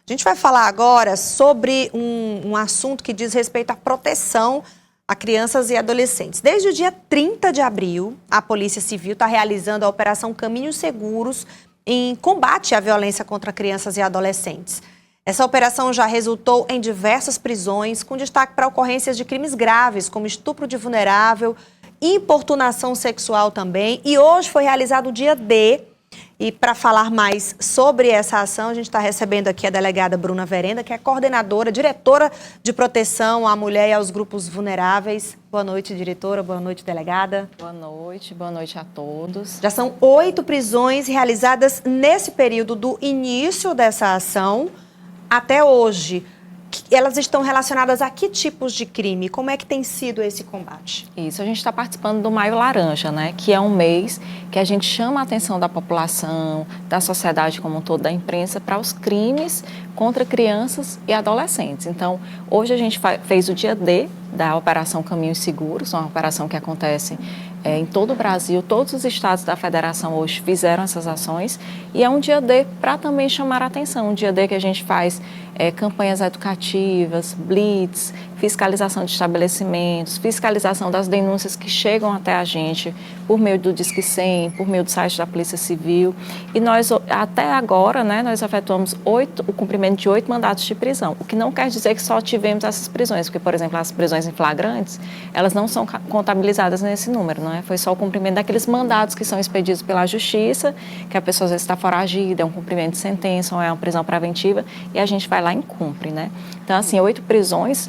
A gente vai falar agora sobre um assunto que diz respeito à proteção a crianças e adolescentes. Desde o dia 30 de abril, a Polícia Civil está realizando a Operação Caminhos Seguros em combate à violência contra crianças e adolescentes. Essa operação já resultou em diversas prisões, com destaque para ocorrências de crimes graves, como estupro de vulnerável, importunação sexual também. E hoje foi realizado o dia D. E para falar mais sobre essa ação, a gente está recebendo aqui a delegada Bruna Verenda, que é coordenadora, diretora de proteção à mulher e aos grupos vulneráveis. Boa noite, diretora. Boa noite, delegada. Boa noite a todos. Já são 8 prisões realizadas nesse período do início dessa ação até hoje. Elas estão relacionadas a que tipos de crime? Como é que tem sido esse combate? Isso, a gente está participando do Maio Laranja, né? Que é um mês que a gente chama a atenção da população, da sociedade como um todo, da imprensa, para os crimes contra crianças e adolescentes. Então, hoje a gente fez o dia D da Operação Caminhos Seguros, uma operação que acontece em todo o Brasil. Todos os estados da federação hoje fizeram essas ações e é um dia D para também chamar a atenção, um dia D que a gente faz campanhas educativas, blitz, fiscalização de estabelecimentos, fiscalização das denúncias que chegam até a gente por meio do Disque 100, por meio do site da Polícia Civil. E nós, até agora, né, nós efetuamos o cumprimento de 8 mandatos de prisão, o que não quer dizer que só tivemos essas prisões, porque, por exemplo, as prisões em flagrantes, elas não são contabilizadas nesse número, não é? Foi só o cumprimento daqueles mandatos que são expedidos pela Justiça, que a pessoa às vezes está foragida, é um cumprimento de sentença ou é uma prisão preventiva, e a gente vai lá e cumpre, né? Então, assim, 8 prisões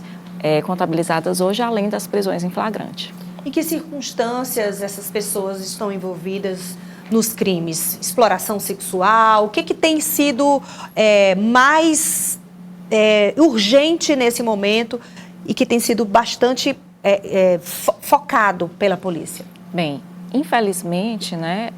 contabilizadas hoje, além das prisões em flagrante. Em que circunstâncias essas pessoas estão envolvidas nos crimes? Exploração sexual? O que tem sido mais urgente nesse momento e que tem sido bastante focado pela polícia? Bem, infelizmente, né,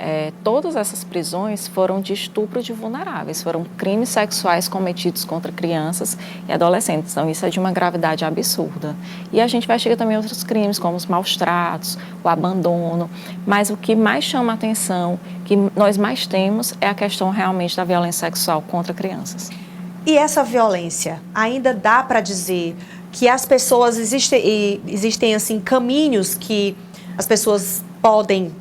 todas essas prisões foram de estupro de vulneráveis, foram crimes sexuais cometidos contra crianças e adolescentes. Então, isso é de uma gravidade absurda. E a gente investiga também outros crimes, como os maus tratos, o abandono, mas o que mais chama a atenção, que nós mais temos, é a questão realmente da violência sexual contra crianças. E essa violência, ainda dá para dizer que as pessoas, existem assim, caminhos que as pessoas podem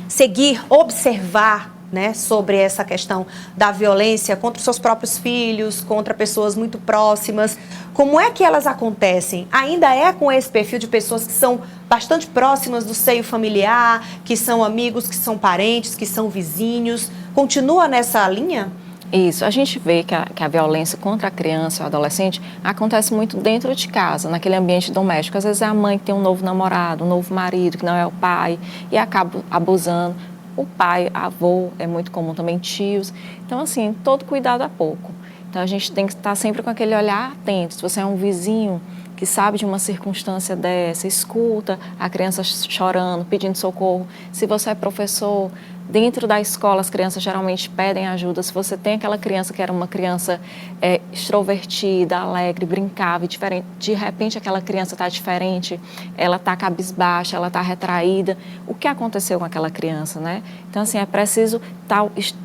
seguir, observar, né, sobre essa questão da violência contra os seus próprios filhos, contra pessoas muito próximas. Como é que elas acontecem? Ainda é com esse perfil de pessoas que são bastante próximas do seio familiar, que são amigos, que são parentes, que são vizinhos? Continua nessa linha? Isso, a gente vê que a violência contra a criança e o adolescente acontece muito dentro de casa, naquele ambiente doméstico. Às vezes é a mãe que tem um novo namorado, um novo marido, que não é o pai, e acaba abusando. O pai, avô, é muito comum também, tios. Então, assim, todo cuidado é pouco. Então, a gente tem que estar sempre com aquele olhar atento. Se você é um vizinho que sabe de uma circunstância dessa, escuta a criança chorando, pedindo socorro. Se você é professor, dentro da escola as crianças geralmente pedem ajuda. Se você tem aquela criança que era uma criança extrovertida, alegre, brincava e diferente, de repente aquela criança está diferente, ela está cabisbaixa, ela está retraída. O que aconteceu com aquela criança, né? Então, assim, é preciso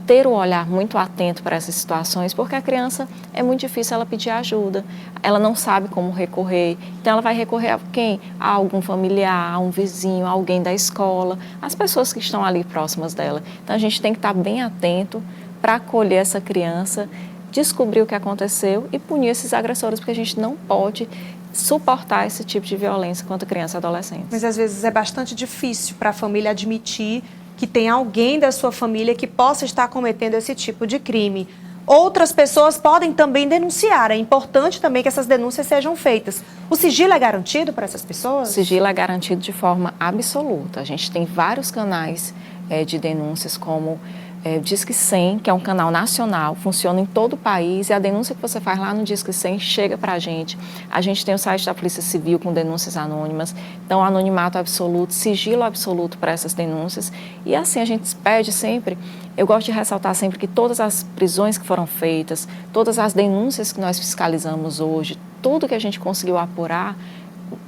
ter o olhar muito atento para essas situações, porque a criança é muito difícil ela pedir ajuda, ela não sabe como recorrer, então ela vai recorrer a quem? A algum familiar, a um vizinho, a alguém da escola, as pessoas que estão ali próximas dela. Então, a gente tem que estar bem atento para acolher essa criança, descobrir o que aconteceu e punir esses agressores, porque a gente não pode suportar esse tipo de violência contra criança e adolescente. Mas, às vezes, é bastante difícil para a família admitir que tem alguém da sua família que possa estar cometendo esse tipo de crime. Outras pessoas podem também denunciar. É importante também que essas denúncias sejam feitas. O sigilo é garantido para essas pessoas? O sigilo é garantido de forma absoluta. A gente tem vários canais de denúncias, como Disque 100, que é um canal nacional, funciona em todo o país, e a denúncia que você faz lá no Disque 100 chega para a gente. A gente tem o site da Polícia Civil com denúncias anônimas, então anonimato absoluto, sigilo absoluto para essas denúncias. E assim, a gente pede sempre, eu gosto de ressaltar sempre que todas as prisões que foram feitas, todas as denúncias que nós fiscalizamos hoje, tudo que a gente conseguiu apurar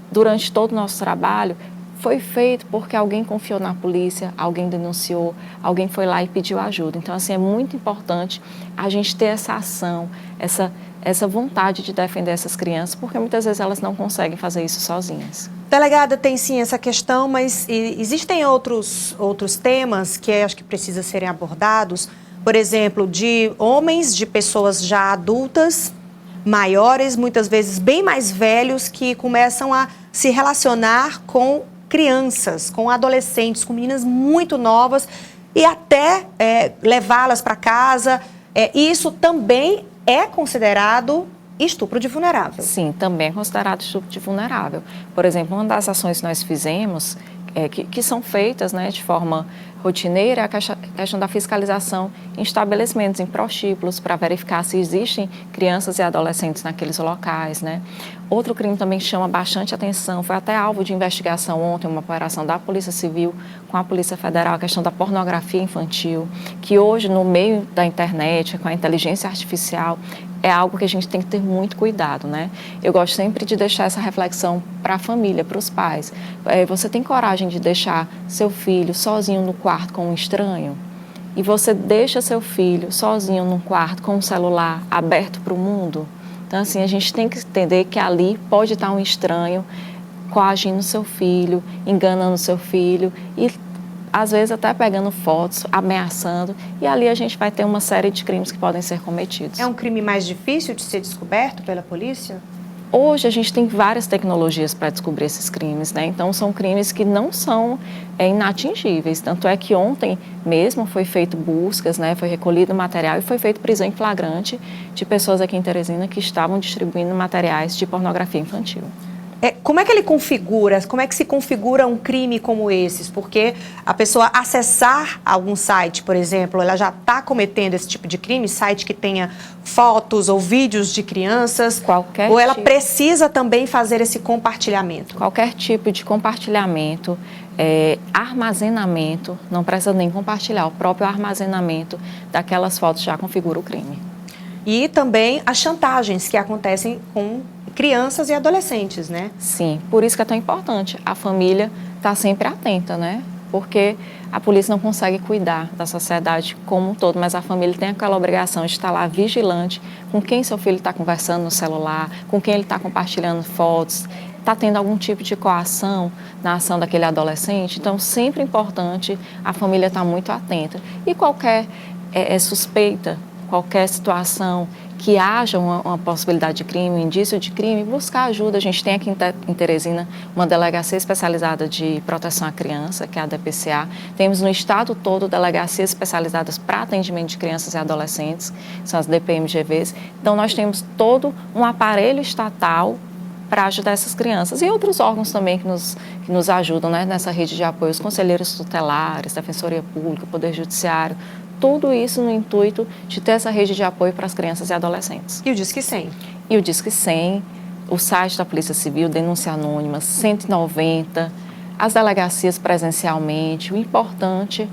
durante todo o nosso trabalho, foi feito porque alguém confiou na polícia, alguém denunciou, alguém foi lá e pediu ajuda. Então, assim, é muito importante a gente ter essa ação, essa vontade de defender essas crianças, porque muitas vezes elas não conseguem fazer isso sozinhas. Delegada, tem sim essa questão, mas existem outros temas que acho que precisam serem abordados, por exemplo, de homens, de pessoas já adultas, maiores, muitas vezes bem mais velhos, que começam a se relacionar com crianças, com adolescentes, com meninas muito novas e até levá-las para casa. Isso também é considerado estupro de vulnerável. Sim, também é considerado estupro de vulnerável. Por exemplo, uma das ações que nós fizemos, que são feitas, né, de forma rotineira, é a questão da fiscalização em estabelecimentos, em prostíbulos, para verificar se existem crianças e adolescentes naqueles locais, né. Outro crime também que chama bastante atenção, foi até alvo de investigação ontem, uma operação da Polícia Civil com a Polícia Federal, a questão da pornografia infantil, que hoje, no meio da internet, com a inteligência artificial, é algo que a gente tem que ter muito cuidado, né? Eu gosto sempre de deixar essa reflexão para a família, para os pais. Você tem coragem de deixar seu filho sozinho no quarto com um estranho? E você deixa seu filho sozinho num quarto com um celular aberto para o mundo? Então, assim, a gente tem que entender que ali pode estar um estranho coagindo seu filho, enganando seu filho e às vezes até pegando fotos, ameaçando, e ali a gente vai ter uma série de crimes que podem ser cometidos. É um crime mais difícil de ser descoberto pela polícia? Hoje a gente tem várias tecnologias para descobrir esses crimes, né? Então são crimes que não são inatingíveis. Tanto é que ontem mesmo foi feito buscas, né? Foi recolhido material e foi feito prisão em flagrante de pessoas aqui em Teresina que estavam distribuindo materiais de pornografia infantil. Como é que ele configura, como é que se configura um crime como esses? Porque a pessoa acessar algum site, por exemplo, ela já está cometendo esse tipo de crime, site que tenha fotos ou vídeos de crianças, ou ela precisa também fazer esse compartilhamento? Qualquer tipo de compartilhamento, armazenamento, não precisa nem compartilhar, o próprio armazenamento daquelas fotos já configura o crime. E também as chantagens que acontecem com crianças e adolescentes, né? Sim, por isso que é tão importante a família estar sempre atenta, né? Porque a polícia não consegue cuidar da sociedade como um todo, mas a família tem aquela obrigação de estar lá vigilante com quem seu filho está conversando no celular, com quem ele está compartilhando fotos, está tendo algum tipo de coação na ação daquele adolescente. Então, sempre é importante a família estar muito atenta. E qualquer suspeita, qualquer situação que haja uma possibilidade de crime, um indício de crime, buscar ajuda. A gente tem aqui em Teresina uma delegacia especializada de proteção à criança, que é a DPCA. Temos no estado todo delegacias especializadas para atendimento de crianças e adolescentes, que são as DPMGVs. Então, nós temos todo um aparelho estatal para ajudar essas crianças. E outros órgãos também que nos ajudam, né, nessa rede de apoio, os conselheiros tutelares, Defensoria Pública, Poder Judiciário, tudo isso no intuito de ter essa rede de apoio para as crianças e adolescentes. E o Disque 100? E o Disque 100, o site da Polícia Civil, Denúncia Anônima, 190, as delegacias presencialmente. O importante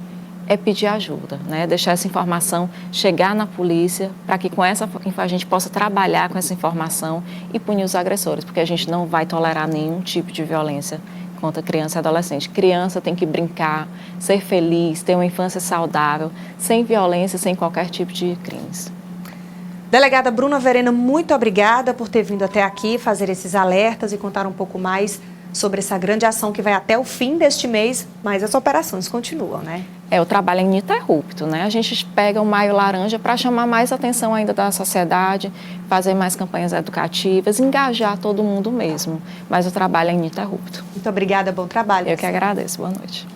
é pedir ajuda, né? Deixar essa informação chegar na polícia para que com essa a gente possa trabalhar com essa informação e punir os agressores, porque a gente não vai tolerar nenhum tipo de violência contra criança e adolescente. Criança tem que brincar, ser feliz, ter uma infância saudável, sem violência, sem qualquer tipo de crimes. Delegada Bruna Verena, muito obrigada por ter vindo até aqui, fazer esses alertas e contar um pouco mais sobre essa grande ação que vai até o fim deste mês, mas as operações continuam, né? O trabalho é ininterrupto, né? A gente pega o Maio Laranja para chamar mais atenção ainda da sociedade, fazer mais campanhas educativas, engajar todo mundo mesmo, mas o trabalho é ininterrupto. Muito obrigada, bom trabalho. Eu que agradeço, boa noite.